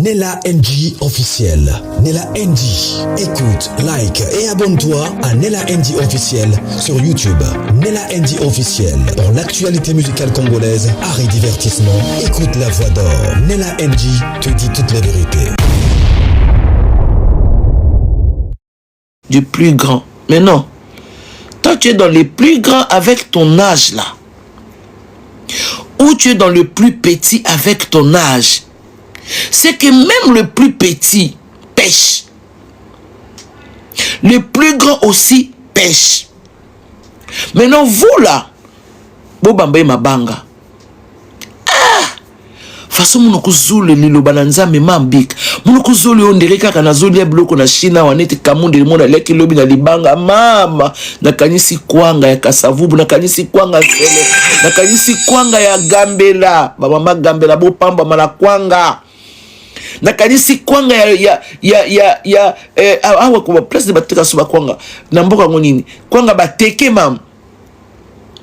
Nella NG officiel. Nella NG. Écoute, like et abonne-toi à Nella NG officiel sur YouTube. Nella NG officiel. Pour l'actualité musicale congolaise, art et divertissement, écoute la voix d'or. Nella NG te dit toute la vérité. Du plus grand. Mais non. Toi, tu es dans les plus grands avec ton âge là. Ou tu es dans le plus petit avec ton âge. C'est que même le plus petit pêche. Le plus grand aussi pêche. Maintenant, vous là, Bobambe Mabanga. Façon monoko zole lilo bananza me mambik. Monoko zole ondereka kana zole ya bloko na China wanete kamunde mona leki lobi na libanga mama. Nakanyisi kwanga ya kasavubu, nakanyisi kwanga sele, nakanyisi kwanga ya gambela. Mama gambela bo pamba mala kwanga. Nakanyisi kwanga ya awa kwa place de bateka suba kwanga. Na mboka ngonini. Kwanga bateke mam.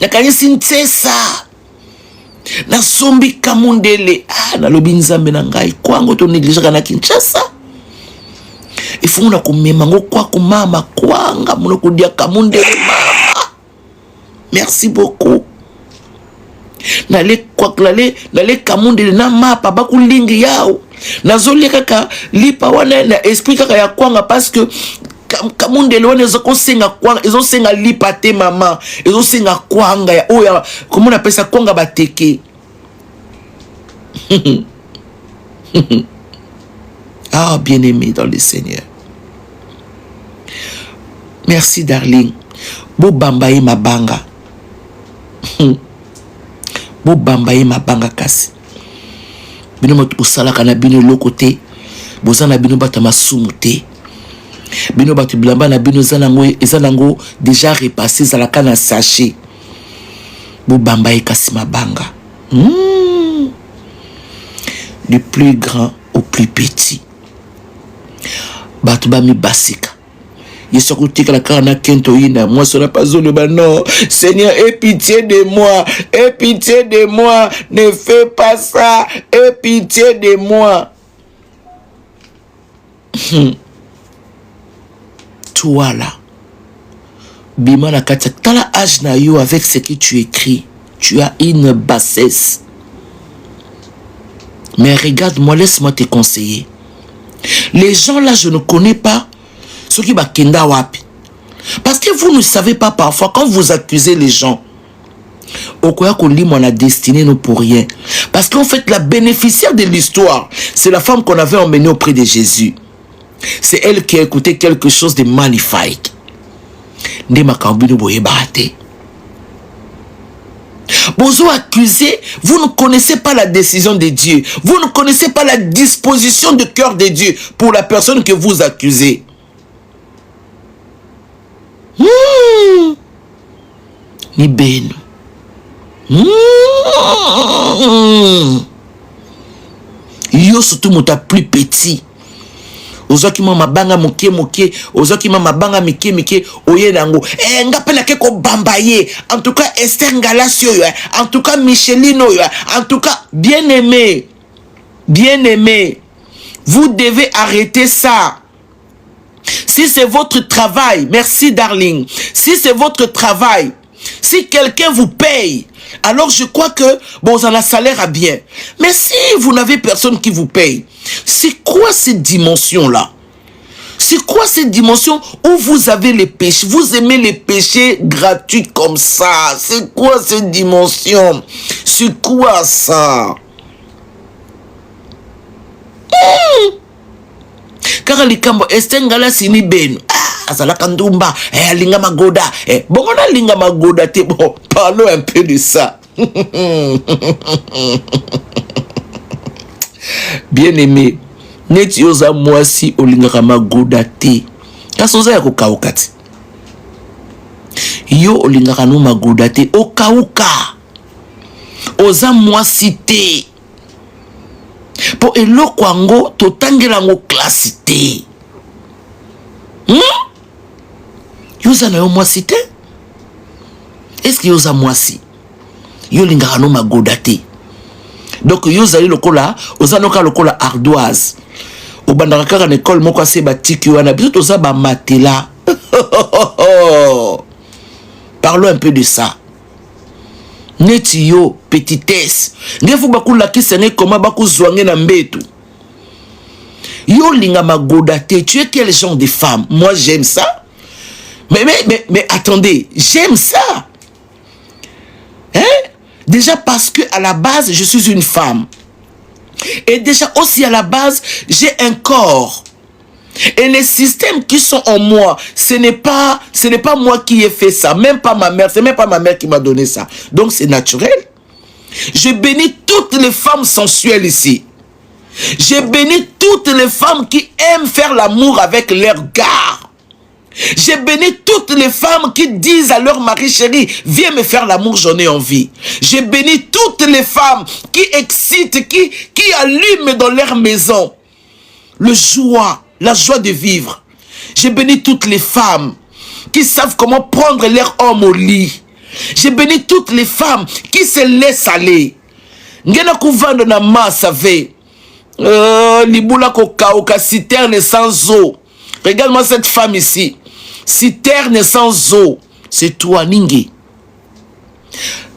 Nakanyisi ntesa. Na sombi kamundele na lobi nzambe na ngai kwango to negligera na Kinshasa ifuna kumema ngo kwa kumama kwanga muno kudia kamundele mama. Merci beaucoup. Na le kwa na le kamundele na mapa bakulingi yao nazoli kaka lipa wana na explique kaka ya kwanga parce que kamundele wana ezokosenga kwanga ezosenga lipa te mama ezosenga kwanga ya oya comment on appelle ça kwanga bateke. Ah, bien-aimé dans le Seigneur. Merci darling. Bo bambaye mabanga. Bo bambaye mabanga kasi. Bino moto salaka na bino lokote. Bozana bino bata masumu te. Bino batu blamba na bino zanango déjà repassé zalaka na sachet. Bo bambaye kasi mabanga. Du plus grand au plus petit. Batu ba mi basika. Yesokutika la kana kento ina. Moi cela pas le non. Seigneur, aie pitié de moi. Aie pitié de moi. Ne fais pas ça. Aie pitié de moi. Toi là. Bima na katia. T'as la âge na yo avec ce que tu écris. Tu as une bassesse. Mais regarde-moi, laisse-moi te conseiller. Les gens là, je ne connais pas ceux qui bakenda wapi. Parce que vous ne savez pas parfois, quand vous accusez les gens, okoya koli mon a destiné nous pour rien. Parce qu'en fait, la bénéficiaire de l'histoire, c'est la femme qu'on avait emmenée auprès de Jésus. C'est elle qui a écouté quelque chose de magnifique. Ne makambino boye barate. Bonjour accusé, vous ne connaissez pas la décision de Dieu. Vous ne connaissez pas la disposition de cœur de Dieu pour la personne que vous accusez. Ni beno. Yo surtout mon plus petit. Ozoki mama banga moke ozoki mama banga mike oye nango ngapela ke ko bambaye en tout cas Esther Ngalasio en tout cas Michelino en tout cas bien-aimé vous devez arrêter ça. Si c'est votre travail, merci darling, si c'est votre travail, si quelqu'un vous paye, alors je crois que bon, ça la salaire à bien. Mais si vous n'avez personne qui vous paye, c'est quoi cette dimension-là? C'est quoi cette dimension où vous avez les péchés? Vous aimez les péchés gratuits comme ça? C'est quoi cette dimension? C'est quoi ça? Car les cambo estengala sini beno. Azala kandumba, linga magoda. Bon, on a linga magoda, te bon, parlons un peu de ça. Bien-aimé, neti oza mwasi olinga magoda te. Kasoza ya kukaukati. Yo olinga kanu magoda te, okauka. Oza mwasi te. Po eloko ango totangela ngo klasi te. Yoza na yo mwasi te? Est-ce que yoza mwasi? Yo linga kanu magoda te. Donc yo zali lokola ozanoka lokola ardoise obandaka kaka na école moko ase batiki wana biso toza ba matela. Parlons un peu de ça. Neti yo petitesse ngefu bakulakisa nge comment bakuzwange na mbetu yo linga magoda te. Tu es quel genre de femme? Moi j'aime ça. Mais attendez, j'aime ça. Hein? Déjà parce que à la base je suis une femme. Et déjà aussi à la base j'ai un corps. Et les systèmes qui sont en moi, ce n'est pas moi qui ai fait ça, même pas ma mère, c'est même pas ma mère qui m'a donné ça. Donc c'est naturel. Je bénis toutes les femmes sensuelles ici. Je bénis toutes les femmes qui aiment faire l'amour avec leur gars. Je bénis toutes les femmes qui disent à leur mari, chéri, viens me faire l'amour, j'en ai envie. Je bénis toutes les femmes qui excitent, qui allument dans leur maison la joie de vivre. Je bénis toutes les femmes qui savent comment prendre leur homme au lit. Je bénis toutes les femmes qui se laissent aller. Ngena kuvanda na masave. Libula kokauka citerne sans eau. Regarde-moi cette femme ici. Citerne sans eau. C'est toi, Ningi.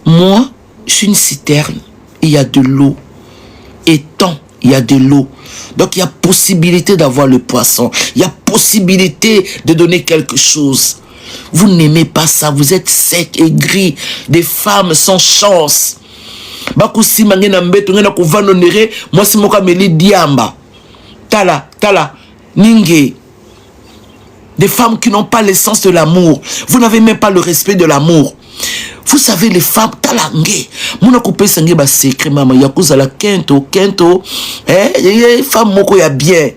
Moi, je suis une citerne. Il y a de l'eau. Et tant, il y a de l'eau. Donc, il y a possibilité d'avoir le poisson. Il y a possibilité de donner quelque chose. Vous n'aimez pas ça. Vous êtes sec et gris. Des femmes sans chance. Bakusi mangena mbeto ngena kuvano nere. Moi, c'est moka meli diamba. Tala, ninge. Des femmes qui n'ont pas l'essence de l'amour. Vous n'avez même pas le respect de l'amour. Vous savez, les femmes, talangé. Mon coupé sangue ba secret maman yakuza la kento femme moko ya bien.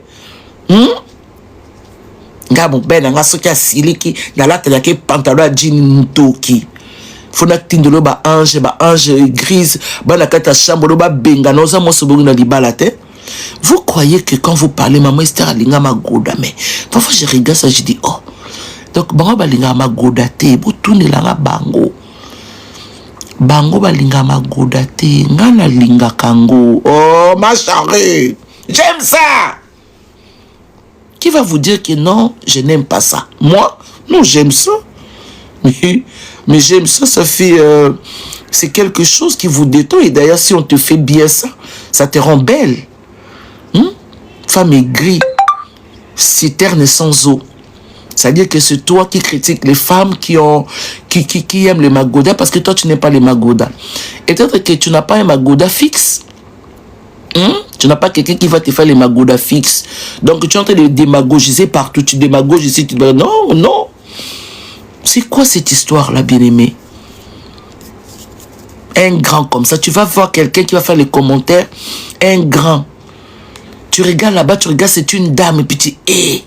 Ngabo ben nga soki asiliki na la tela ke pantalon jean ntoki. Fona tindolo ba ange grise ba na kata chambre ba benga noza mosobo na libala te. Vous croyez que quand vous parlez maman Esther alinga magoda, mais parfois je regarde ça je dis oh. Donc bango balinga magoda te botune la bango. Bango balinga magoda te ngana linga kango. Oh ma chérie, j'aime ça. Qui va vous dire que non, je n'aime pas ça? Moi, non, j'aime ça. Mais j'aime ça, ça fait c'est quelque chose qui vous détend. Et d'ailleurs, si on te fait bien ça, ça te rend belle. Femme aigrie, citerne sans eau. C'est-à-dire que c'est toi qui critiques les femmes qui aiment les magodas parce que toi, tu n'aimes pas les magodas. Et peut-être que tu n'as pas un magoda fixe. Tu n'as pas quelqu'un qui va te faire les magodas fixes. Donc, tu es en train de démagogiser partout. Tu démagoges ici, tu dis non. C'est quoi cette histoire-là, bien-aimé? Un grand comme ça. Tu vas voir quelqu'un qui va faire les commentaires. Un grand. Tu regardes là-bas, tu regardes, c'est une dame. Et puis tu dis,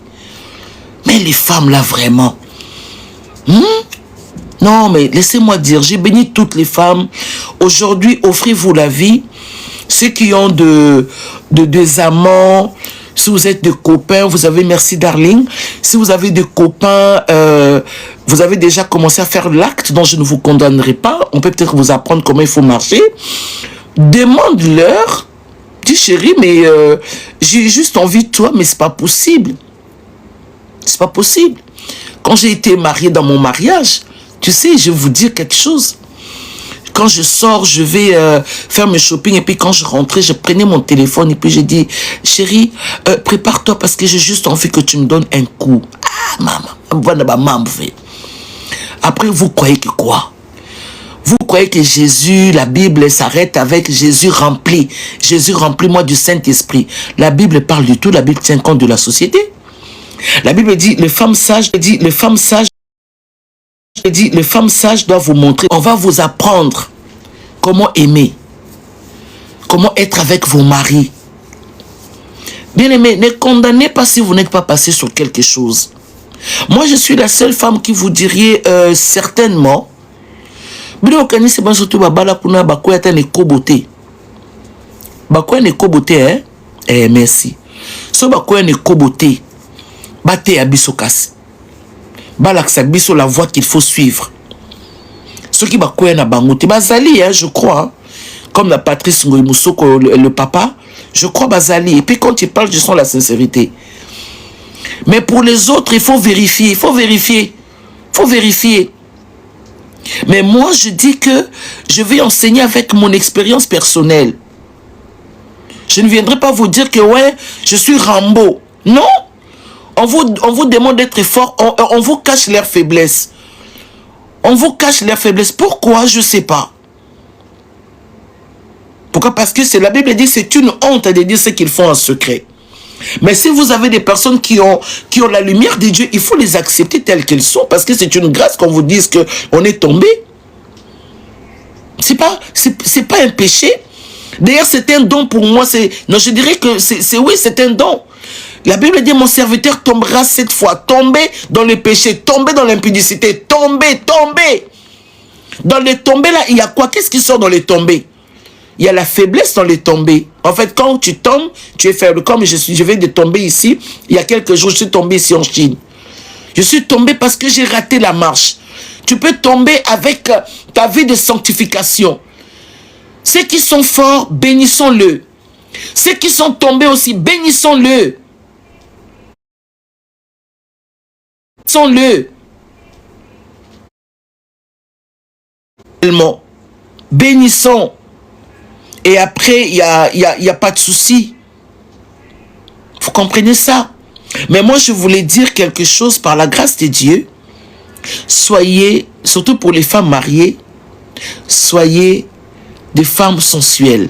mais les femmes là, vraiment. Non, mais laissez-moi dire, j'ai béni toutes les femmes. Aujourd'hui, offrez-vous la vie. Ceux qui ont des amants, si vous êtes des copains, vous avez, merci darling, si vous avez des copains, vous avez déjà commencé à faire l'acte dont je ne vous condamnerai pas, on peut peut-être vous apprendre comment il faut marcher. Demande-leur, dis chérie, mais j'ai juste envie de toi, mais c'est pas possible. C'est pas possible. Quand j'ai été mariée dans mon mariage, tu sais, je vais vous dire quelque chose. Quand je sors, je vais faire mes shopping et puis quand je rentrais, je prenais mon téléphone et puis je dis, chérie, prépare-toi parce que j'ai juste envie que tu me donnes un coup. Ah, maman, après, vous croyez que quoi? Vous croyez que Jésus, la Bible s'arrête avec Jésus rempli. Jésus remplis-moi du Saint-Esprit. La Bible parle du tout, la Bible tient compte de la société. La Bible dit, les femmes sages doivent vous montrer. On va vous apprendre comment aimer. Comment être avec vos maris. Bien aimé, ne condamnez pas si vous n'êtes pas passé sur quelque chose. Moi, je suis la seule femme qui vous dirait certainement. Merci. So bakoya ne kobote. Bate abiso kasi. Balaksa biso la voie qu'il faut suivre. Ceux qui bakoya na bangote bazali, je crois. comme la Patrice Ngoïmoussoko, le papa, je crois Bazali. Et puis quand il parle, je sens la sincérité. Mais pour les autres, il faut vérifier, il faut vérifier. Il faut vérifier. Mais moi, je dis que je vais enseigner avec mon expérience personnelle. Je ne viendrai pas vous dire que ouais, je suis Rambo. Non. On vous demande d'être fort. On vous cache leurs faiblesses. On vous cache leurs faiblesses. Pourquoi? Je ne sais pas. Pourquoi? Parce que c'est la Bible dit c'est une honte de dire ce qu'ils font en secret. Mais si vous avez des personnes qui ont la lumière de Dieu, il faut les accepter telles qu'elles sont. Parce que c'est une grâce qu'on vous dise qu'on est tombé. C'est pas un péché. D'ailleurs, c'est un don pour moi. Non, je dirais que oui, c'est un don. La Bible dit, mon serviteur tombera 7 fois. Tomber dans le péché, tomber dans l'impudicité, tomber. Dans les tombés, là, il y a quoi? Qu'est-ce qui sort dans les tombés? Il y a la faiblesse dans les tombées. En fait, quand tu tombes, tu es faible. Comme je viens de tomber ici, il y a quelques jours, je suis tombé ici en Chine. Je suis tombé parce que j'ai raté la marche. Tu peux tomber avec ta vie de sanctification. Ceux qui sont forts, bénissons-le. Ceux qui sont tombés aussi, bénissons-le. Bénissons-le. Bénissons. Et après, il y a pas de souci. Vous comprenez ça? Mais moi, je voulais dire quelque chose par la grâce de Dieu. Soyez, surtout pour les femmes mariées, soyez des femmes sensuelles.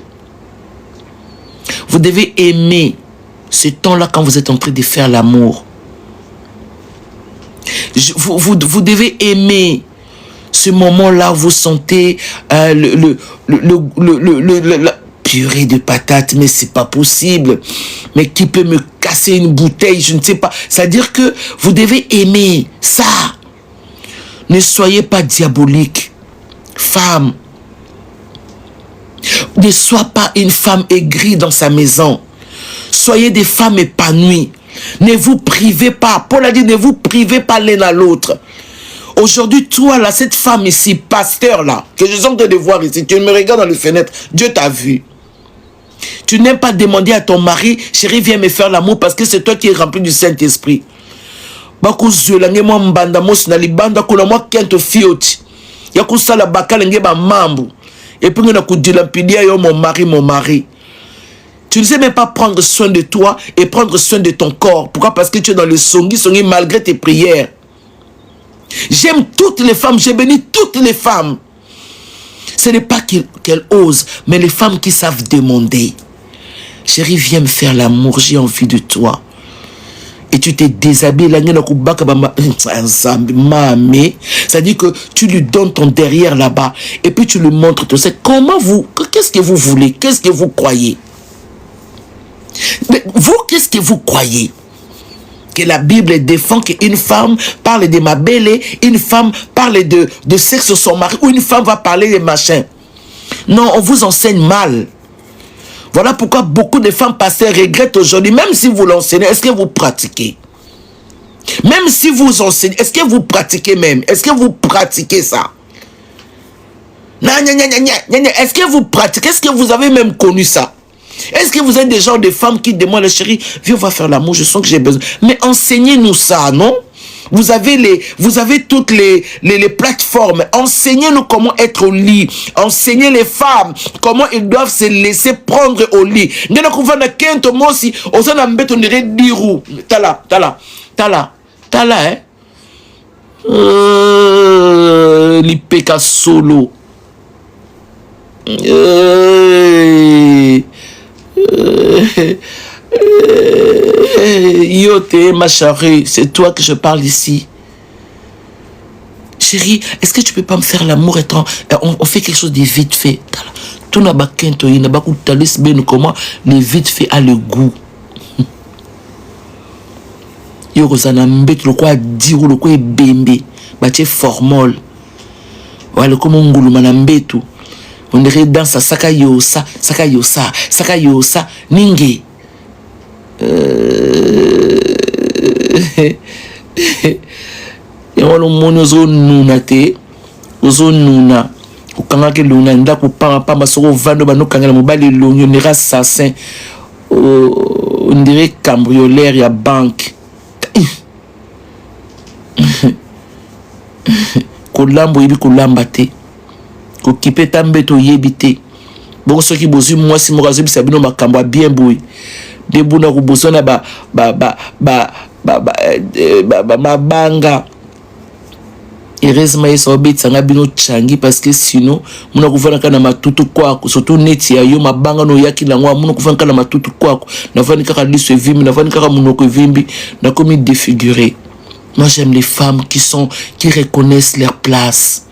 Vous devez aimer ce temps-là quand vous êtes en train de faire l'amour. Vous devez aimer ce moment-là, vous sentez la purée de patates, mais c'est pas possible. Mais qui peut me casser une bouteille, je ne sais pas. C'est-à-dire que vous devez aimer ça. Ne soyez pas diabolique. Femme, ne sois pas une femme aigrie dans sa maison. Soyez des femmes épanouies. Ne vous privez pas. Paul a dit, ne vous privez pas l'un à l'autre. Aujourd'hui, toi là, cette femme ici, pasteur là, que je sens de voir ici, tu me regardes dans les fenêtres, Dieu t'a vu. Tu n'aimes pas demander à ton mari, chérie, viens me faire l'amour parce que c'est toi qui es rempli du Saint-Esprit. Et puis mon mari. Tu ne sais même pas prendre soin de toi et prendre soin de ton corps. Pourquoi? Parce que tu es dans le songi malgré tes prières. J'aime toutes les femmes, j'ai béni toutes les femmes. Ce n'est pas qu'elles osent, mais les femmes qui savent demander. Chérie, viens me faire l'amour, j'ai envie de toi. Et tu t'es déshabillé, c'est-à-dire que tu lui donnes ton derrière là-bas, et puis tu lui montres tout ça. Qu'est-ce que vous voulez? Qu'est-ce que vous croyez? Mais vous, qu'est-ce que vous croyez? Que la Bible défend qu'une femme parle de ma belle, une femme parle de sexe sur son mari, ou une femme va parler de machin. Non, on vous enseigne mal. Voilà pourquoi beaucoup de femmes pasteurs regrettent aujourd'hui, même si vous l'enseignez, est-ce que vous pratiquez? Même si vous enseignez, est-ce que vous pratiquez même? Est-ce que vous pratiquez ça? Est-ce que vous pratiquez? Est-ce que vous avez même connu ça? Est-ce que vous êtes des gens, des femmes qui demandent, la chérie, viens, on va faire l'amour, je sens que j'ai besoin. Mais enseignez-nous ça, non? Vous avez toutes les plateformes. Enseignez-nous comment être au lit. Enseignez les femmes comment ils doivent se laisser prendre au lit. Tala, hein? L'ipeka solo. Yote, ma chérie, c'est toi que je parle ici. Chérie, est-ce que tu peux pas me faire l'amour étant on fait quelque chose de vite fait. Tout n'a pas qu'un toi, il n'a pas comment le vite fait a le goût. Yo rosana mbet le quoi dire le quoi bembe, bache formol. Wale comme ngulu manambetu. On dirait dans sa sakayosa ninge. Et on le mono zone nuna te, zone nuna. okanga ke luna ndako pamba soko vando banokanga mobali lonyo nera assassin on dirait cambrioleur ya banque kolambo yebi kolamba te kokipe tambeto yebi te boko soki bozu mwasi moko azobisa bino makambo bien boy debuna kubosona mabanga heureusement yeso obetsanga bino changi parce que sinon muna kuvana kana matutu kwako surtout neti ya yo mabanga no yaki lango muna kuvana kana matutu kwako navani kaka liso vimbi navani kaka munoko vimbi na komi défiguré. Moi j'aime les femmes qui reconnaissent leur place.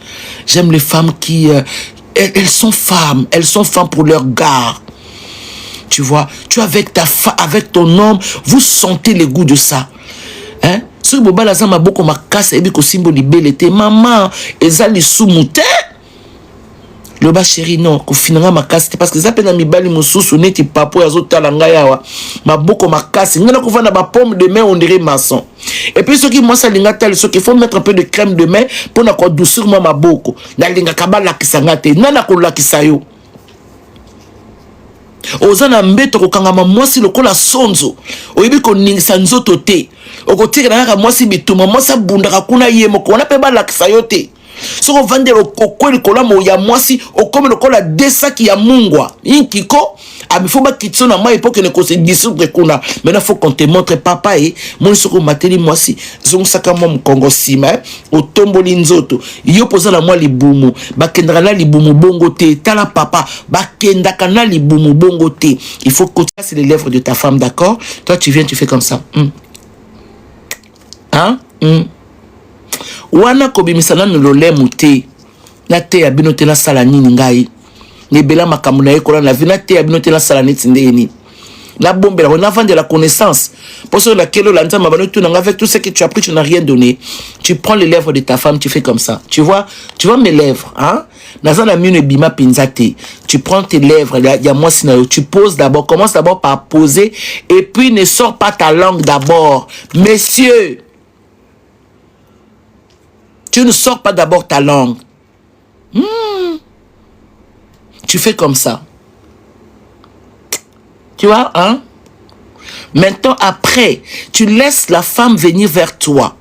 J'aime les femmes qui elles sont femmes pour leur gars. Tu vois, tu avec avec ton homme, vous sentez le goût de ça. Hein? Ce boba la zama boko makasa ebi ko symbole belete maman ezali sumute. Le bas chéri non, ko finanga makasa parce que ça pena mibali mususu neti papo yazo talanga yawa. Maboko makasi ngana ko vana ba pomme de main on dirait maçon. Et puis ce qui moi ça linga tel ce qu'il faut mettre un peu de crème de main pour na ko douceur ma maboko. Na linga kabala kisanga te nana ko lakisa yo. Ozana mbeto kokangama mwasi lokola sonzo oyebi ko ningisa nzoto te okotika na mwasi bituma mwasi bundaka kuna yemo ko na pe balakisa yo te soko vandelo kokweli kolamo ya mwasi okome lokola desaki ya mungwa inkiko amifoba kitsona mai epoke ne ko se dissoudre kuna maintenant faut qu'on te montre papa et mon soko mateli mwasi zongusaka mo mkongo sima otomboli nzoto yo pozala mwa libumu bakendaka na libumu bongo te tala papa bakendaka na libumu bongo te il faut que ça c'est les lèvres de ta femme d'accord toi tu viens tu fais comme ça hein wana kobimisana no lolemu te na te ya bino te na sala nini ngai nebela makambo na ekola na vina te ya bino te na sala neti ndeni la bombe la on a vendu la connaissance pour cela laquelle l'entend mabano tout avec tout ce que tu as pris tu n'as rien donné tu prends les lèvres de ta femme tu fais comme ça tu vois mes lèvres hein nazana mine bima pinzate tu prends tes lèvres ya moi sinayo tu poses d'abord commence d'abord par poser et puis ne sors pas ta langue d'abord messieurs. Tu ne sors pas d'abord ta langue. Tu fais comme ça. Tu vois, hein? Maintenant, après, tu laisses la femme venir vers toi.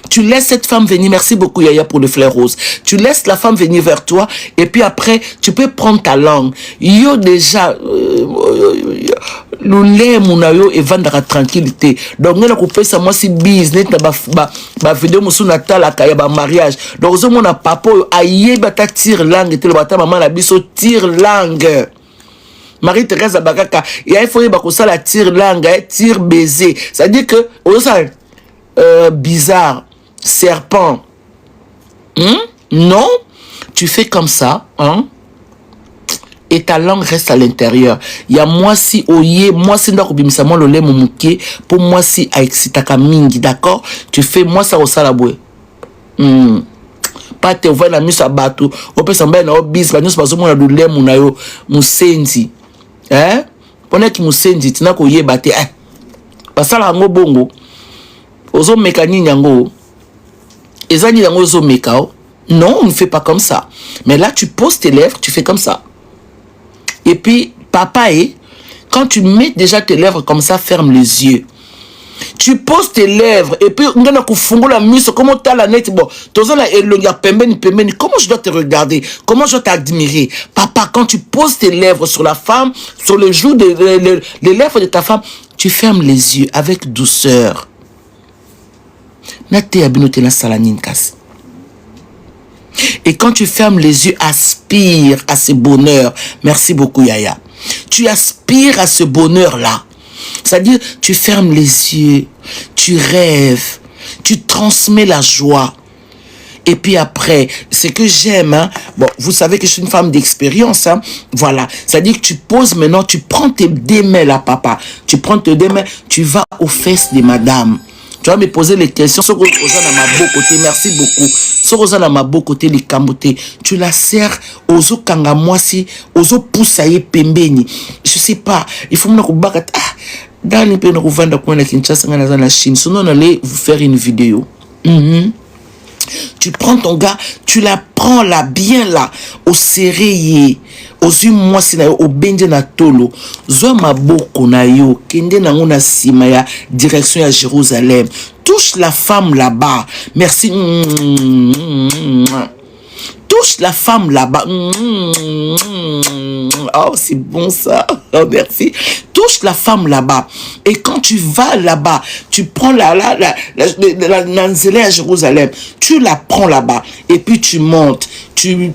Tu laisses cette femme venir. Merci beaucoup, Yaya, pour le fleur rose. Tu laisses la femme venir vers toi. Et puis après, tu peux prendre ta langue. Yo déjà... L'olé mounayo et vendre à tranquillité. Donc, nous avons fait ça, moi, si business, ba vidéo, moussou natala, kaya ba mariage. Donc, zo mon papo, aïe, bata tire langue, et le bata maman la biso tire langue. Marie-Thérèse Abakaka, il faut y la tire langue, tire baiser. C'est-à-dire que, bizarre, serpent. Non, tu fais comme ça, hein? Et ta langue reste à l'intérieur. Il y a moi si oye, moi si ndako bimisa moi lolé momuké pour moi si aexitaka mingi, d'accord? Tu fais moi ça au salaboué. Pas te voir la mise à bateau. On peut s'en na obis, ba nyos bazo mona lolé munayo musenzi. Hein? Pone ki musenzi tina ko ye bate basala ngo bongo. Ozo mekani nyango. Ezani yango ozo mekao. Non, on ne fait pas comme ça. Mais là tu poses tes lèvres, tu fais comme ça. Et puis, papa, quand tu mets déjà tes lèvres comme ça, ferme les yeux. Tu poses tes lèvres et puis, comment tu as la net, bon, comment je dois te regarder? Comment je dois t'admirer? Papa, quand tu poses tes lèvres sur la femme, sur le jour les lèvres de ta femme, tu fermes les yeux avec douceur. Et quand tu fermes les yeux, aspire à ce bonheur. Merci beaucoup, Yaya. Tu aspires à ce bonheur-là. C'est-à-dire, tu fermes les yeux, tu rêves, tu transmets la joie. Et puis après, ce que j'aime, hein, bon, vous savez que je suis une femme d'expérience, hein, voilà. C'est-à-dire que tu poses maintenant, tu prends tes deux mains là, papa. Tu prends tes deux mains, tu vas aux fesses de madame. Tu vas me poser les questions. Merci beaucoup. Tu la serres aux kanga mwasi, aux poussaye pembeni. Je sais pas. Il faut me dire dans les pays où vendre quoi la Kinshasa, la Chine. Sinon on allait vous faire une vidéo. Tu prends ton gars, tu la prends là, bien là, au serré, aux yeux moi c'est au bende na tolo, zo maboko na yo, kende na ngona simaya, direction à Jérusalem. Touche la femme là-bas. Merci. Touche la femme là-bas. Oh, c'est bon ça. Oh, merci. Touche la femme là-bas. Et quand tu vas là-bas, tu prends la Nanzélé à Jérusalem. Tu la prends là-bas. Et puis tu montes. Tu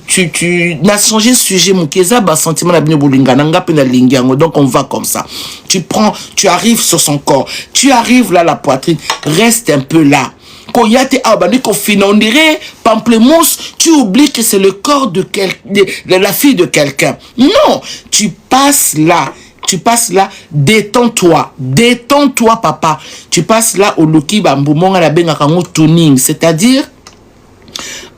n'as changé de sujet. Mon keza, bah, sentiment la bien boulinga. Nanga pena lingango. Donc on va comme ça. Tu prends, tu arrives sur son corps. Tu arrives là, la poitrine. Reste un peu là. On dirait pamplemousse, tu oublies que c'est le corps de la fille de quelqu'un. Non, tu passes là, détends-toi, papa. Tu passes là au loki bamboumonga la benga kango tuning, c'est-à-dire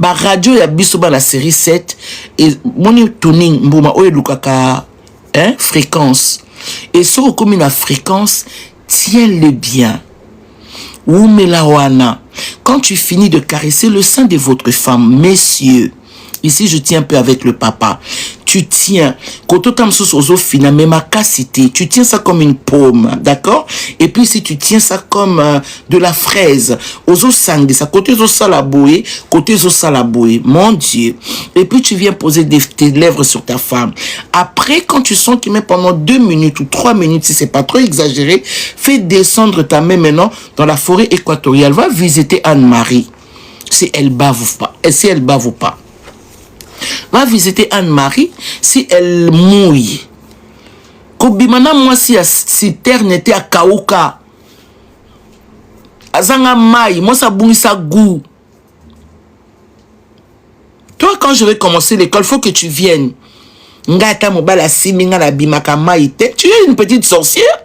ba radio ya biso ba la série 7 et moni tuning mbuma oyo lukaka fréquence. Et sur comme une fréquence, tiens-le bien. Oumelawana. Quand tu finis de caresser le sein de votre femme, messieurs, ici je tiens un peu avec le papa, tu tiens, tu tiens ça comme une paume, d'accord? Et puis si tu tiens ça comme de la fraise, ozo sangue, ça côté zo salaboué, côté zo salaboué, mon Dieu. Et puis tu viens poser tes lèvres sur ta femme. Après, quand tu sens qu'il met pendant 2 minutes ou 3 minutes, si c'est pas trop exagéré, fais descendre ta main maintenant dans la forêt équatoriale. Va visiter Anne-Marie. Si elle bave ou pas. Et si elle bave ou pas. Va visiter Anne-Marie si elle mouille. Kobimana moi si terre n'était à Kauka. Azanga mai, moi ça boumi ça goût. Toi quand je vais commencer l'école, faut que tu viennes. Ngata mobala siminga la bimaka mai. Tu es une petite sorcière.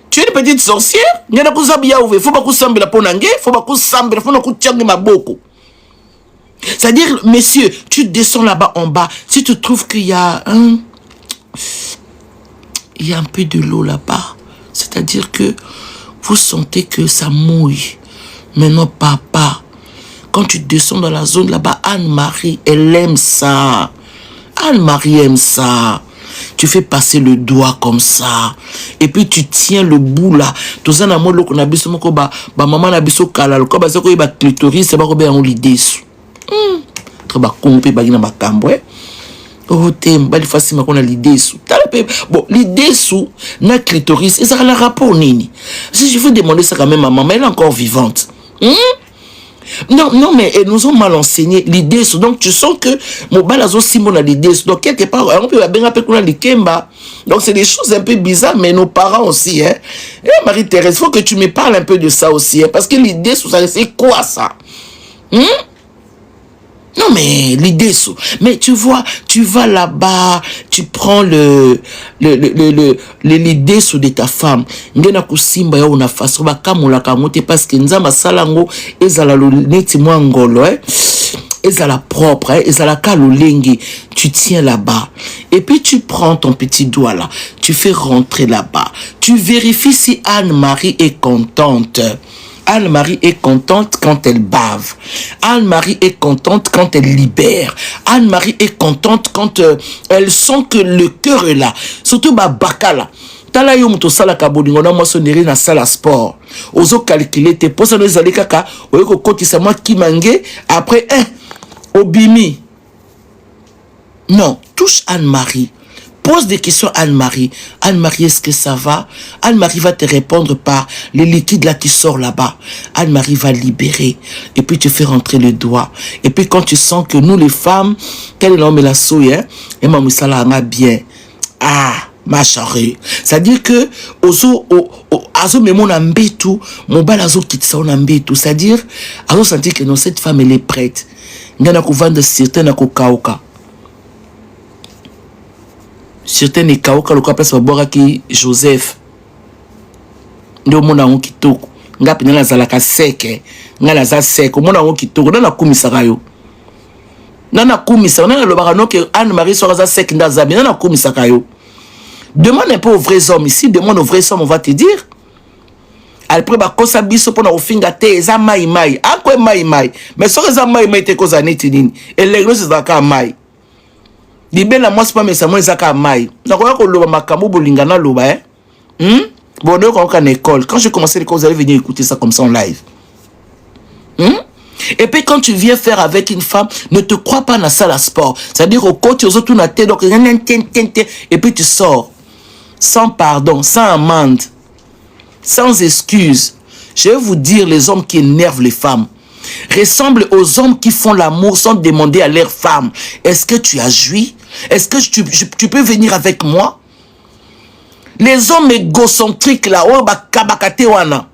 Tu es une petite sorcière. Ngana kuzabia ouve, faut pas kusambela ponange, faut pas kusambela, faut pas kuchangi maboko. C'est-à-dire, messieurs, tu descends là-bas en bas. Si tu trouves qu'il y a un peu de l'eau là-bas, c'est-à-dire que vous sentez que ça mouille. Maintenant, papa, quand tu descends dans la zone là-bas, Anne-Marie, elle aime ça. Anne-Marie aime ça. Tu fais passer le doigt comme ça. Et puis tu tiens le bout là. Tout ça, na molo qu'on a biso moko ba maman na biso kala. Ko ba seko ba clitoris, c'est pas ko ba on l'idée. Treba kompe bagina makambo oh tem bali facilement qu'on a l'idée sous bon l'idée sous na clitoris et ça a le rapport nini si je veux demander ça quand même à maman elle est encore vivante non mais elles nous ont mal enseigné l'idée sous donc tu sens que mon balazo simon a l'idée sous donc quelque part on peut bien appeler qu'on a likemba donc c'est des choses un peu bizarres mais nos parents aussi et Marie-Thérèse faut que tu me parles un peu de ça aussi parce que l'idée sous ça c'est quoi ça Non, mais l'idée, mais tu vois, tu vas là-bas, tu prends l'idée de ta femme. Ngena kusimba ya una faso ba kamula kamote parce que nzamba salango ezala lo neti mwangolo ezala propre ezala kalolengi. Tu tiens là-bas et puis tu prends ton petit doigt là, tu fais rentrer là-bas. Tu vérifies si Anne-Marie est contente. Anne-Marie est contente quand elle bave. Anne-Marie est contente quand elle libère. Anne-Marie est contente quand elle sent que le cœur est là. Surtout bakala. Tala yo muto sala kabolingo na moissonnerie na sala sport. Ozo calculer tes posa no ezali kaka oyeko kotisa moi kimangé après obimi. Non, touche Anne-Marie. Pose des questions à Anne-Marie. Anne-Marie, est-ce que ça va? Anne-Marie va te répondre par les liquides là qui sortent là-bas. Anne-Marie va libérer. Et puis tu fais rentrer le doigt. Et puis quand tu sens que nous les femmes, quel est l'homme et la souille, et maman ça là bien. Ah, ma chérie. C'est-à-dire que azo memon ambetu, mon bal azo quitte ça on ambetu. C'est-à-dire azo sentir que non cette femme elle est prête. Ngana ko vendre certaines ko kaoka. Certains ekaoka le place va boire qui Joseph ndo mona on kitoko ngapi na zalaka seke ngala za seke mona on kitoko na kumisaka yo na kumisaka na lobaka no que Anne-Marie soit za seke ndaza bien na kumisaka yo. Demande un peu aux vrais hommes ici, demande aux vrais hommes, on va te dire. après bakosa biso pona ofinga te eza mai mai akwe mai mai mais soki eza mai mai te koza neti nini elelo ezaka mai libela mwasi pa mesa mo ezaka mai nakoya koloba makambo bolinga na loba bon donc on en école quand j'ai commencé l'école vous allez venir écouter ça comme ça en live et puis quand tu viens faire avec une femme ne te crois pas dans la salle à sport c'est-à-dire au côté aux autres na tête donc et puis tu sors sans pardon sans amende sans excuse. Je vais vous dire, les hommes qui énervent les femmes ressemblent aux hommes qui font l'amour sans demander à leur femme. Est-ce que tu as joui? Est-ce que tu peux venir avec moi? Les hommes égocentriques là, oh ba kabakate wana.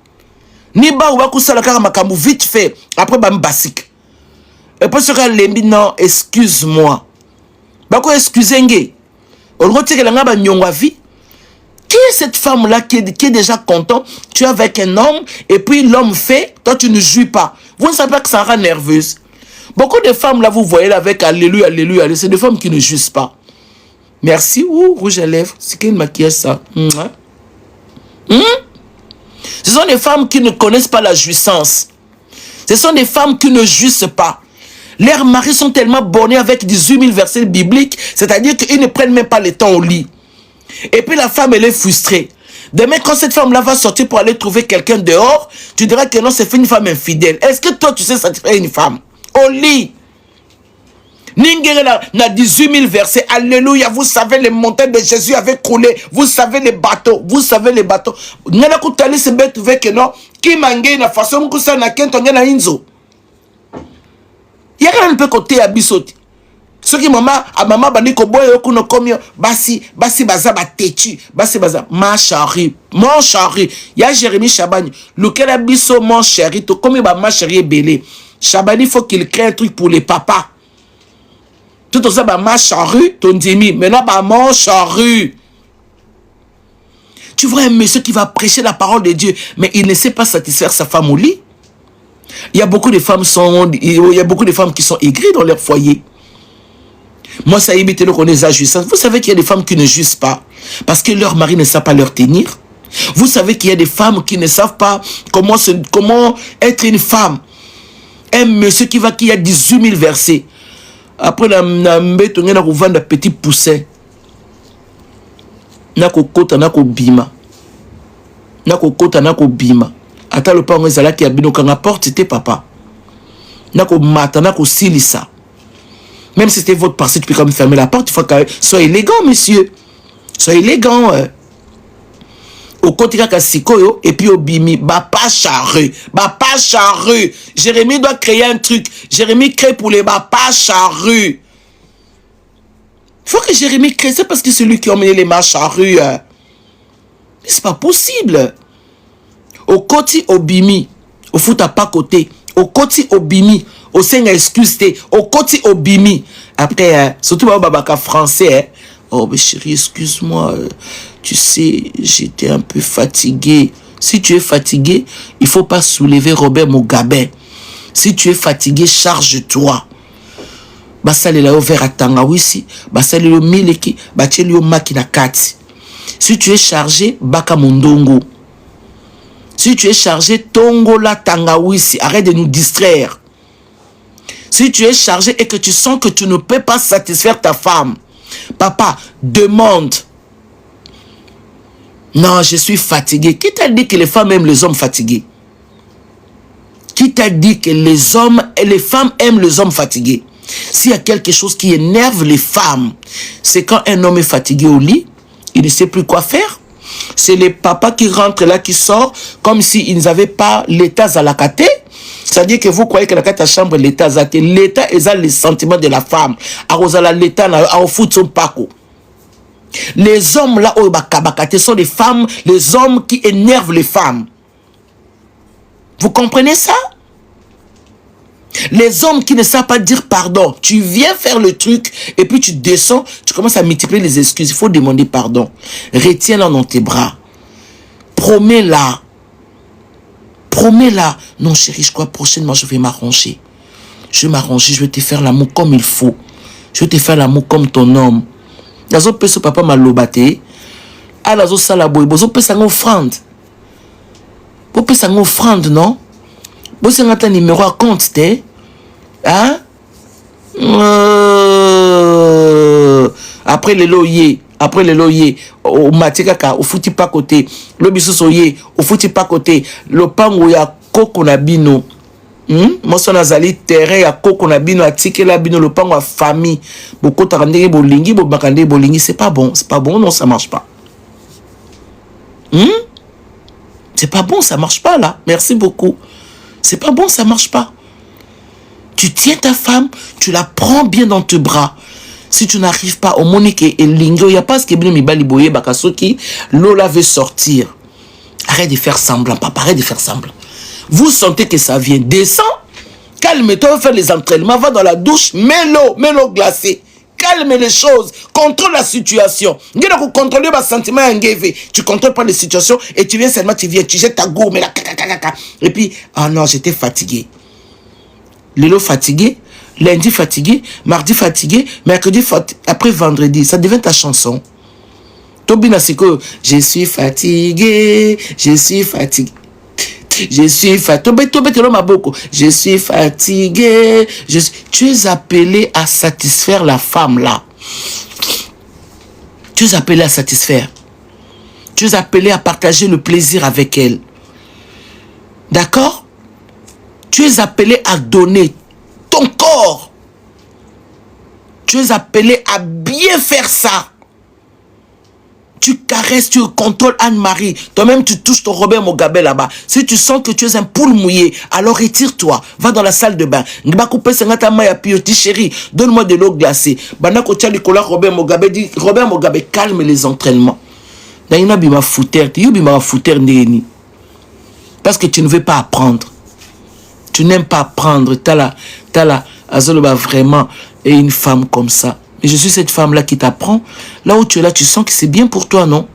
Ni ba ou ba kusala kaka makambu vite fait. Après ba mbasik. Et puis ce cas lembi non, excuse-moi. Ba ko excusenge. On retire la ngaba nyongwa vie. Qui est cette femme-là qui est déjà content? Tu es avec un homme et puis l'homme fait, toi tu ne jouis pas. Vous ne savez pas que ça rend nerveuse. Beaucoup de femmes là, vous voyez là avec alléluia, alléluia, c'est des femmes qui ne jouissent pas. Merci. Ouh, rouge à lèvres. C'est quel maquillage ça? Ce sont des femmes qui ne connaissent pas la jouissance. Ce sont des femmes qui ne jouissent pas. Leurs maris sont tellement bornés avec 18 000 versets bibliques, c'est-à-dire qu'ils ne prennent même pas le temps au lit. Et puis la femme, elle est frustrée. Demain, quand cette femme-là va sortir pour aller trouver quelqu'un dehors, tu diras que non, c'est une femme infidèle. Est-ce que toi, tu sais satisfaire une femme? Au lit. Ningere na 18 000 versets. Alléluia. Vous savez, les montagnes de Jésus avaient coulé. Vous savez les bateaux. Vous savez les bateaux. Nana koutali se bet trouver que non. Qui mangé na façon que ça na kento na inzo. Yaka ne peut côté abisoti. Ce qui maman bani ko boye okuno komio basi baza batetu basi baza ma chérie mon chéri ya Jérémie Chabani lequel a biso mon chéri to comme ba ma chérie belé Chabani faut qu'il crée un truc pour les papas tout ça ba ma chérie ton demi maintenant ba mon chéri. Tu vois un monsieur qui va prêcher la parole de Dieu mais il ne sait pas satisfaire sa femme au lit. Il y a beaucoup de femmes qui sont aigries dans leur foyer. Moi, ça évite le qu'on les a jouissants. Vous savez qu'il y a des femmes qui ne jouissent pas parce que leur mari ne savent pas leur tenir. Vous savez qu'il y a des femmes qui ne savent pas comment être une femme. Un monsieur qui a 18 000 versets. Après, on a vendre un petit poussin. Nako kota nako bima. Nako kota nako bima. Ata le pango ezala ki abino kanga porte c'était papa. Nako mata nako silisa. Même si c'était votre passé, tu peux quand même fermer la porte. Il faut que soyez élégant, monsieur. Soyez élégant. Au côté de Sikoyo, et puis au Bimi, pas charrue. Pas charrue. Jérémie doit créer un truc. Jérémie crée pour les pas charrue. Il faut que Jérémie crée. C'est parce que c'est lui qui a emmené les charrues. Mais c'est pas possible. Au côté au Bimi, au foot à pas côté. Au côté au Bimi. Au sein excuse-t au côté au bimi après surtout babaka français oh mais chérie excuse-moi tu sais j'étais un peu fatigué. Si tu es fatigué il faut pas soulever Robert Mugabe. Si tu es fatigué charge-toi basali la over atanga wisi basali lo miliki bacheli yo makina kati. Si tu es chargé baka mondongo. Si tu es chargé tongo la tangawisi arrête de nous distraire. Si tu es chargé et que tu sens que tu ne peux pas satisfaire ta femme, papa, demande. Non, je suis fatigué. Qui t'a dit que les femmes aiment les hommes fatigués? Qui t'a dit que les hommes et les femmes aiment les hommes fatigués? S'il y a quelque chose qui énerve les femmes, c'est quand un homme est fatigué au lit, il ne sait plus quoi faire. C'est les papas qui rentrent là, qui sortent, comme s'ils n'avaient pas l'état à la caté. C'est-à-dire que vous croyez que la chambre, l'état est l'état est les sentiments de la femme. L'état au foot son paco. Les hommes là au bakabakate sont des femmes, les hommes qui énervent les femmes. Vous comprenez ça? Les hommes qui ne savent pas dire pardon. Tu viens faire le truc et puis tu descends, tu commences à multiplier les excuses. Il faut demander pardon. Retiens-la dans tes bras. Promets-la. Promets-la. Non, chérie, je crois prochainement, je vais m'arranger. Je vais m'arranger, je vais te faire l'amour comme il faut. Je vais te faire l'amour comme ton homme. Nazo peso papa m'a lobaté. Ah, nazo salaboy. Bozo pesa une offrande. Pour payer une offrande, non? Vous avez un numéro à compte, hein? Après les loyers, au matikaka, au fouti pas côté, le bisosoye, au fouti pas côté, le pango ya koko na bino. Moi, son azali terrain ya koko na bino, atike la bino, le pango a famille. Beaucoup t'arrandé bolingi, bakande bolingi, c'est pas bon, non, ça marche pas. C'est pas bon, ça marche pas là. Merci beaucoup. C'est pas bon, ça marche pas. Tu tiens ta femme, tu la prends bien dans tes bras. Si tu n'arrives pas au Monique et Lingo, il n'y a pas ce qui est bien, mais baliboye, bakasoki, Lola veut sortir. Arrête de faire semblant, papa, arrête de faire semblant. Vous sentez que ça vient, descends, calme-toi, fais les entraînements, va dans la douche, mets l'eau glacée. Calme les choses, contrôle la situation. Contrôler ma sentiment, tu contrôles pas les situations et tu viens seulement, tu jettes ta gourme, et puis, ah non, j'étais fatigué. Lélo fatigué, lundi fatigué, mardi fatigué, mercredi fatigué, après vendredi, ça devient ta chanson. Tobina, c'est que je suis fatigué, je suis fatigué. Je suis fatigué. Je suis fatigué. Tu es appelé à satisfaire la femme là. Tu es appelé à satisfaire. Tu es appelé à partager le plaisir avec elle. D'accord? Tu es appelé à donner ton corps. Tu es appelé à bien faire ça. Tu caresses, tu contrôles Anne-Marie. Toi-même, tu touches ton Robert Mugabe là-bas. Si tu sens que tu es un poule mouillé, alors retire-toi. Va dans la salle de bain. Chérie, donne-moi de l'eau glacée. Robert Mugabe dit, Robert Mugabe, calme les entraînements. Parce que tu ne veux pas apprendre. Tu n'aimes pas apprendre. T'as la, Azoloba vraiment est une femme comme ça. Et je suis cette femme-là qui t'apprend. Là où tu es là, tu sens que c'est bien pour toi, non?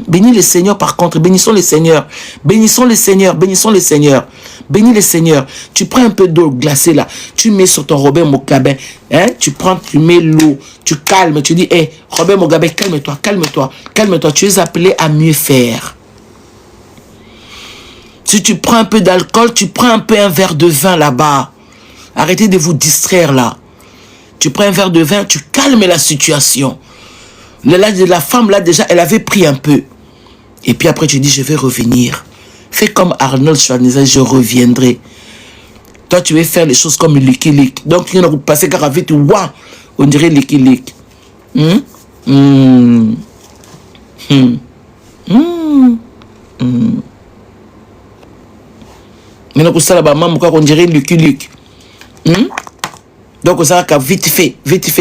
Bénis les seigneurs, par contre. Bénissons les seigneurs. Bénissons les seigneurs. Bénissons les seigneurs. Bénis les seigneurs. Tu prends un peu d'eau glacée, là. Tu mets sur ton Robert Mugabe. Hein? Tu mets l'eau. Tu calmes. Tu dis, hé, Robert Mugabe, calme-toi, calme-toi. Calme-toi. Tu es appelé à mieux faire. Si tu prends un peu d'alcool, tu prends un peu un verre de vin là-bas. Arrêtez de vous distraire, là. Tu prends un verre de vin, tu calmes la situation. La femme, là, déjà, elle avait pris un peu. Et puis après, tu dis, je vais revenir. Fais comme Arnold Schwarzenegger, je reviendrai. Toi, tu veux faire les choses comme Lucky Luke. Donc, tu vas passer car vite, waouh, on dirait Lucky Luke. Mais donc, ça, là-bas, on dirait Lucky Luke. Donc, ça va vite fait,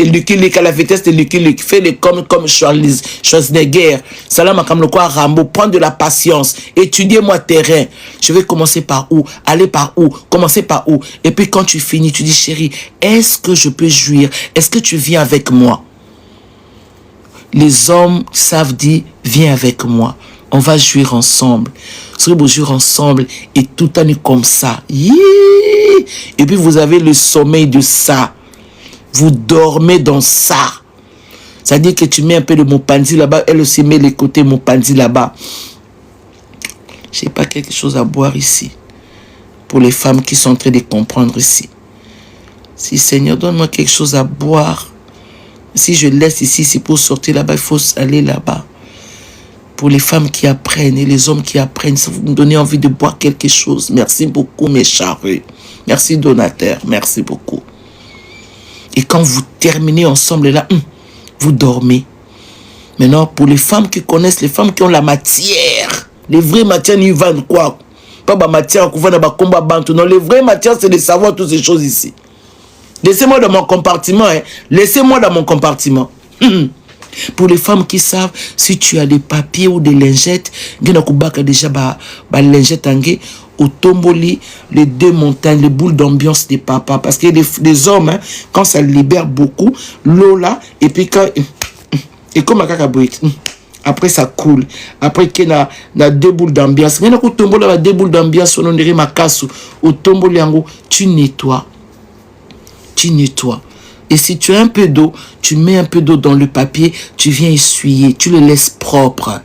Lucky Luke à la vitesse de Lucky Luke. Fais-le comme Schwarzenegger. Salam comme le quoi Rambo. Prends de la patience. Étudiez-moi terrain. Je vais commencer par où? Aller par où? Commencer par où? Et puis, quand tu finis, tu dis, chérie, est-ce que je peux jouir? Est-ce que tu viens avec moi? Les hommes savent dire, viens avec moi. On va jouir ensemble. Vous jouer ensemble et tout le temps est comme ça. Et puis vous avez le sommeil de ça. Vous dormez dans ça. C'est-à-dire que tu mets un peu de Mopanzi là-bas. Elle aussi met les côtés Mopanzi là-bas. Je n'ai pas quelque chose à boire ici. Pour les femmes qui sont en train de comprendre ici. Si Seigneur, donne-moi quelque chose à boire. Si je laisse ici, c'est pour sortir là-bas. Il faut aller là-bas. Pour les femmes qui apprennent et les hommes qui apprennent, ça vous me donnez envie de boire quelque chose. Merci beaucoup, mes charrues. Merci, donateur. Merci beaucoup. Et quand vous terminez ensemble, là, vous dormez. Maintenant, pour les femmes qui connaissent, les femmes qui ont la matière, les vraies matières, ils vendent quoi? Pas la matière, non, les vraies matières, c'est de savoir toutes ces choses ici. Laissez-moi dans mon compartiment. Hein. Laissez-moi dans mon compartiment. Pour les femmes qui savent, si tu as des papiers ou des lingettes, déjà lingettes au tomboli, les deux montagnes, les boules d'ambiance des papas. Parce que les hommes, hein, quand ça libère beaucoup, l'eau là, et puis quand. Et comme un cacahuète. Après ça coule. Après qu'il y a deux boules d'ambiance. Il y a deux boules d'ambiance, on dirait ma casse. Au tomboli, tu nettoies. Tu nettoies. Et si tu as un peu d'eau, tu mets un peu d'eau dans le papier, tu viens essuyer, tu le laisses propre.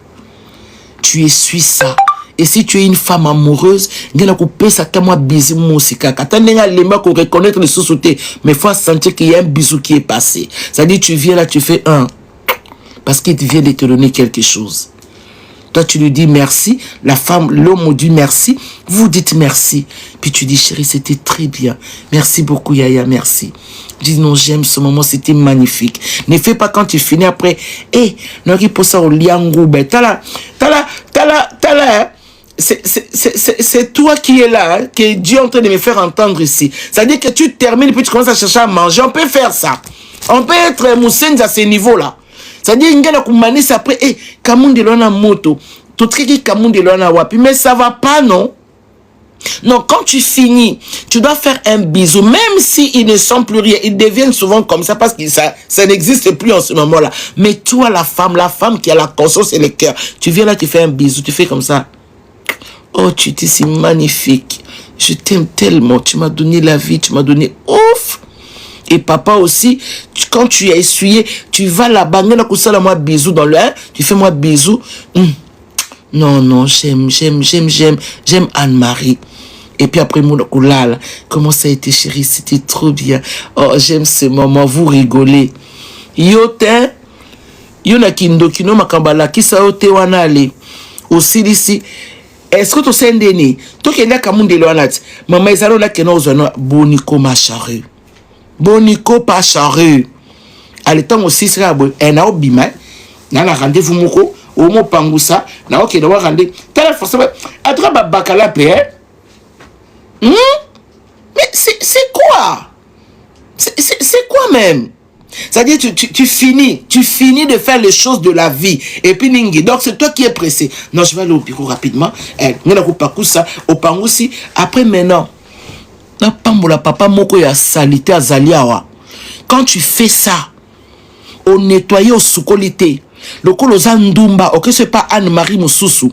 Tu essuies ça. Et si tu es une femme amoureuse, il y a un bisou musical. Quand tu reconnaître les sous-soutés, mais il faut sentir qu'il y a un bisou qui est passé. C'est-à-dire, tu viens là, tu fais un. Parce qu'il vient de te donner quelque chose. Toi, tu lui dis merci. La femme, l'homme dit merci. Vous dites merci. Puis tu dis, chérie, c'était très bien. Merci beaucoup, Yaya, merci. Dis non, j'aime ce moment, c'était magnifique. Ne fais pas quand tu finis après. Non, il pose ça au liangou. C'est toi qui es là, que Dieu est en train de me faire entendre ici. C'est-à-dire que tu termines et puis tu commences à chercher à manger. On peut faire ça. On peut être moussens à ce niveau-là. C'est-à-dire, il y a une après, Kamundi lona moto, tout qui Kamundi lona wapi, mais ça va pas, non? Non, quand tu finis, tu dois faire un bisou, même s'ils ne sont plus rien, ils deviennent souvent comme ça parce que ça n'existe plus en ce moment-là. Mais toi, la femme qui a la conscience et le cœur, tu viens là, tu fais un bisou, tu fais comme ça. Oh, tu étais si magnifique. Je t'aime tellement, tu m'as donné la vie, tu m'as donné ouf. Et papa aussi, quand tu as essuyé, tu vas là-bas, moi bisou dans le tu fais moi bisou. Non, j'aime Anne-Marie. Et puis après, comment ça a été, chérie, c'était trop bien. Oh, j'aime ce moment, vous rigolez. Yotin, yona kindo kino makambala, kisa yote wanale. Aussi ici, est-ce que tu sais un déni? Toi qui es là, comme un déloanat, maman, ils ont là qui n'ont pas boniko ma charrue. Boniko pas charrue. À l'état aussi, c'est un bima. N'a la rendez-vous moko. Au mot pangousa. N'a ok, doit rendre. T'as forcément. Adra bakala pé. Mais c'est quoi? C'est quoi même? C'est-à-dire, tu finis de faire les choses de la vie. Et puis, Ningi, donc c'est toi qui es pressé. Non, je vais aller au bureau rapidement. Après, maintenant, papa moko ya salité à Zaliawa. Quand tu fais ça, au nettoyer au soukolité, le koloza ndumba, ok, c'est pas Anne-Marie Moussoussou.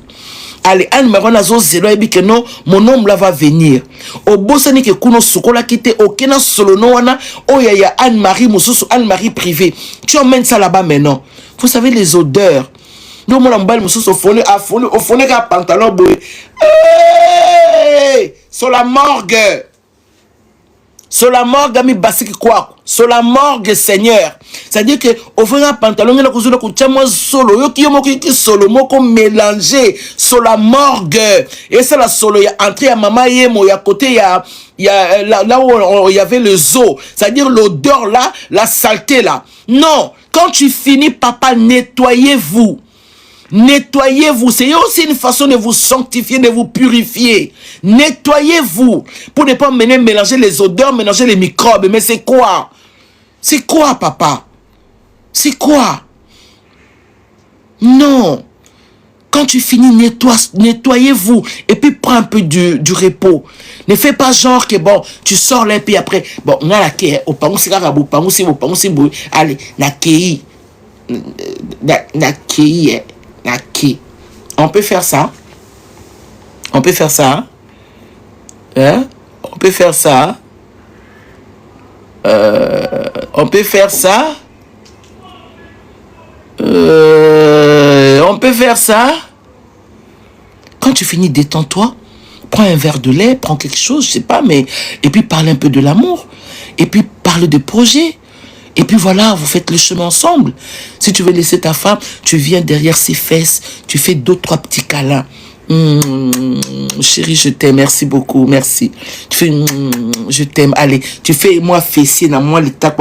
Allez, Anne-Marie nazo zelo ebi que non, mon homme là va venir. Au bossani que kuno soukola kite, ok, na solo no wana, oh ya Anne-Marie Moussoussou, Anne-Marie privée. Tu emmènes ça là-bas maintenant. Vous savez les odeurs. Nous, mon emballage Moussoussou, au fond, qu'un pantalon boy. Hey! Sur la morgue. Sur la morgue, ami basiki quoi? Sur la morgue, Seigneur. C'est-à-dire que, au fond, un pantalon, il y a un solo, il y a un solo, mélangé sur la morgue. Et c'est la solo, il y a entré à maman, il y a côté, il y a là où il y avait le zoo. C'est-à-dire l'odeur là, la saleté là. Non, quand tu finis, papa, nettoyez-vous. Nettoyez-vous, c'est aussi une façon de vous sanctifier, de vous purifier. Nettoyez-vous pour ne pas mélanger les odeurs, mélanger les microbes. Mais c'est quoi? C'est quoi, papa? C'est quoi? Non. Quand tu finis, nettoyez-vous et puis prends un peu du repos. Ne fais pas genre que bon, tu sors là et puis après, bon, on a la quai, au pangou, c'est carabou, pangou, c'est beau, allez, na kei. On peut faire ça. On peut faire ça. Hein? On peut faire ça. On peut faire ça. On peut faire ça. Quand tu finis, détends-toi. Prends un verre de lait, prends quelque chose, je sais pas, mais... Et puis parle un peu de l'amour. Et puis parle de projet. Et puis voilà, vous faites le chemin ensemble. Si tu veux laisser ta femme, tu viens derrière ses fesses, tu fais 2-3 petits câlins. Chérie, je t'aime, merci beaucoup, merci. Tu fais, je t'aime, allez, tu fais moi fessier, na moi l'état,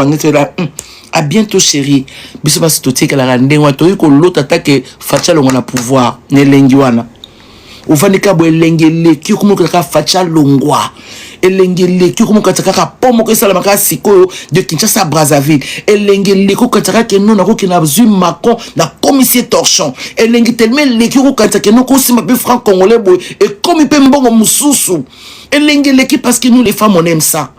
à bientôt, chérie. Bisous, c'est tout ce que la rende, ou l'autre attaque, facha l'on a pouvoir, ne lenguana. Ou vanika bo elengele, ki kumo kaka facha longwa. Elengele ki kumo kaka pomo ke sala maka siko de Kinshasa Brazzaville. Elengele ko kaka ke non na ko kina zu Macron na commissaire torchon. Elengele tellement le ki ko kaka ke non ko si mabe franc congolais boy et comme il peut mbongo mususu. Elengele ki parce que nous les femmes on aime ça.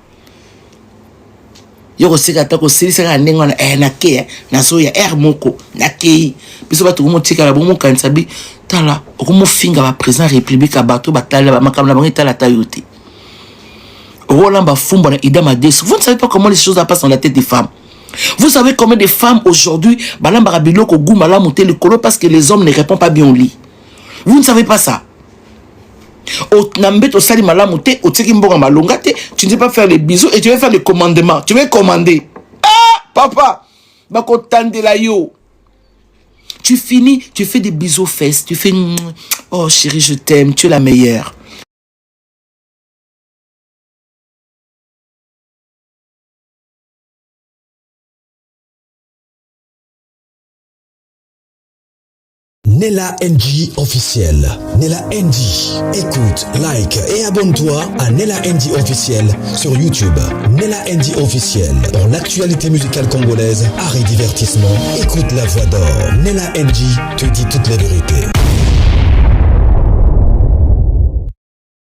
Yoko sika tako sika nenga na ke na so ya moko na ke. Biso ba to mo tika la bomo kansabi tala okomo finga ba président république abato batala ba makamla bangi tala tayote. Rolamba fumba na idama des. Vous ne savez pas comment les choses passent dans la tête des femmes. Vous savez combien de femmes aujourd'hui balamba biloko goumala monter le colo parce que les hommes ne répondent pas bien au lit. Vous ne savez pas ça. Nambeto sali malamu te, otiki mboka malonga te, tu ne sais pas faire les bisous et tu veux faire les commandements. Tu veux commander. Ah, papa, bako tandela yo. Tu finis, tu fais des bisous aux fesses, tu fais oh chérie, je t'aime, tu es la meilleure. Nella NG officiel. Nella NG. Écoute, like et abonne-toi à Nella NG officiel sur YouTube. Nella NG officiel. Pour l'actualité musicale congolaise, art et divertissement, écoute la voix d'or. Nella NG te dit toutes les vérités.